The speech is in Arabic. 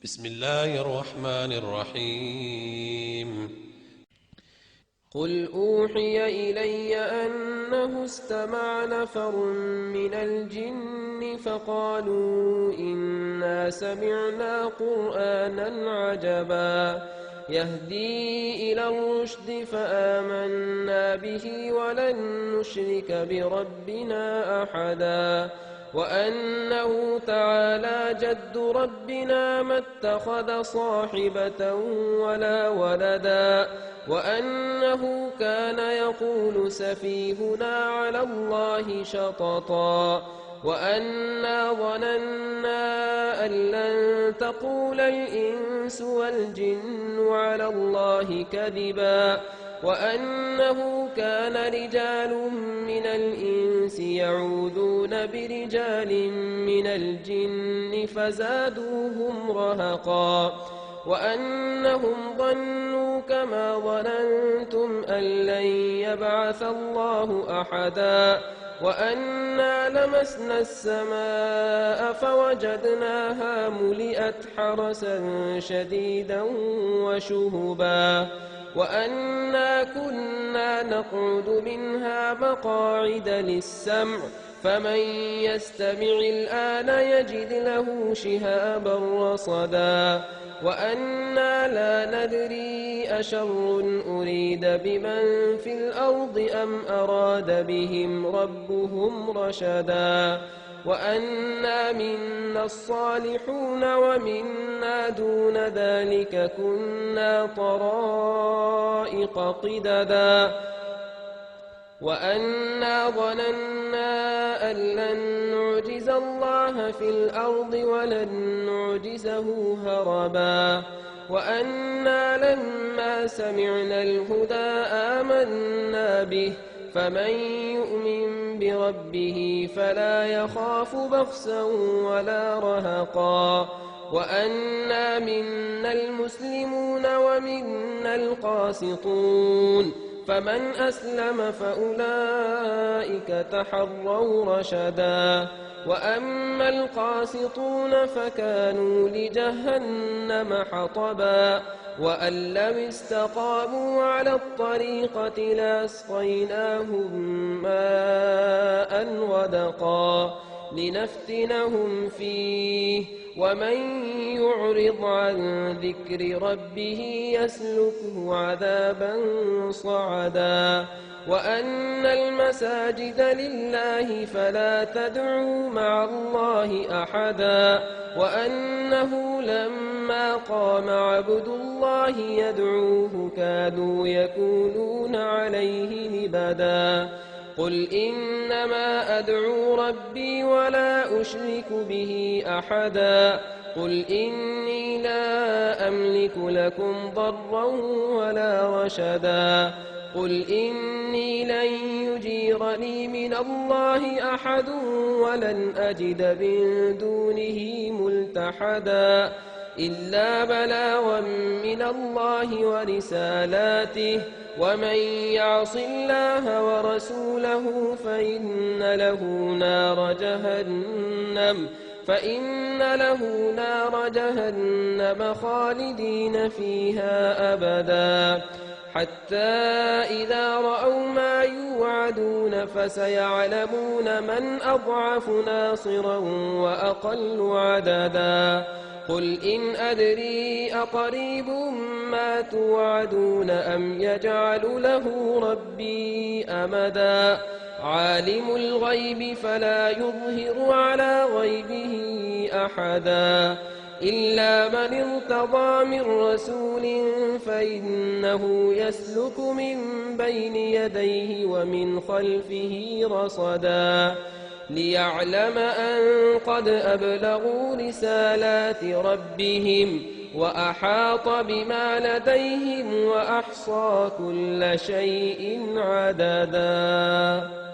بسم الله الرحمن الرحيم. قل أوحي إلي أنه استمع نفر من الجن فقالوا إنا سمعنا قرآنا عجبا يهدي إلى الرشد فآمنا به ولن نشرك بربنا أحدا وأنه تعالى جد ربنا ما اتخذ صاحبة ولا ولدا وأنه كان يقول سفيهنا على الله شططا وأنا ظننا أن لن تقول الإنس والجن على الله كذبا وأنه كان رجال من الإنس يعوذون برجال من الجن فزادوهم رهقا وأنهم ظنوا كما ظننتم أن لن يبعث الله أحدا وأنا لمسنا السماء فوجدناها ملئت حرسا شديدا وشهبا وأنا كنا نقعد منها مقاعد للسمع فمن يستمع الآن يجد له شهابا رصدا وأنا لا ندري أشر أريد بمن في الأرض أم أراد بهم ربهم رشدا وأنا منا الصالحون ومنا دون ذلك كنا طرائق قددا وأنا ظننا أن لن نعجز الله في الأرض ولن نعجزه هربا وأنا لما سمعنا الهدى آمنا به فمن يؤمن بربه فلا يخاف بخسا ولا رهقا وأنا منا المسلمون ومنا القاسطون فمن أسلم فأولئك تحروا رشدا وأما القاسطون فكانوا لجهنم حطبا وأن لم استقاموا على الطريقة لأسقيناهم ماء غدقا لنفتنهم فيه ومن يعرض عن ذكر ربه يسلكه عذابا صعدا وأن المساجد لله فلا تدعوا مع الله أحدا وأنه لما قام عبد الله يدعوه كادوا يكونون عليه لبدا قل إنما أدعو ربي ولا أشرك به أحدا قل إني لا أملك لكم ضرا ولا رشدا قل إني لن يجيرني من الله أحد ولن أجد من دونه ملتحدا إلا بلاغا من الله ورسالاته ومن يعص الله ورسوله فإن له نار جهنم خالدين فيها أبدا حتى إذا رأوا ما يوعدون فسيعلمون من أضعف ناصرا وأقل عددا قل إن أدري أقريب ما توعدون أم يجعل له ربي أمدا عالم الغيب فلا يظهر على غيبه أحدا إلا من ارتضى من رسول فإنه يسلك من بين يديه ومن خلفه رصدا ليعلم أن قد أبلغوا رسالات ربهم وأحاط بما لديهم وأحصى كل شيء عددا.